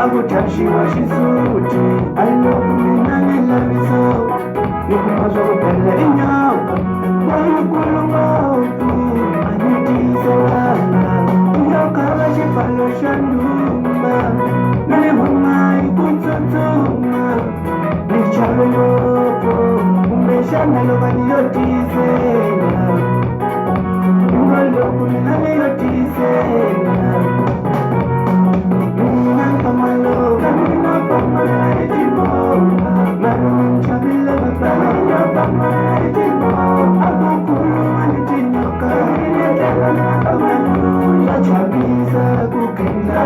akutashiwa xisuti aloko mina ni laviso ni kuma swa ku bela inyama leyikulu ngopfu a ni tiyiselana yo kava xipfalo xa ndhuma na le huma hi ku tsutsuma ni chave ngopfu kumbexana loko ni yo tiyisela loko mina ni yo tiyisela Chabisa kukenda,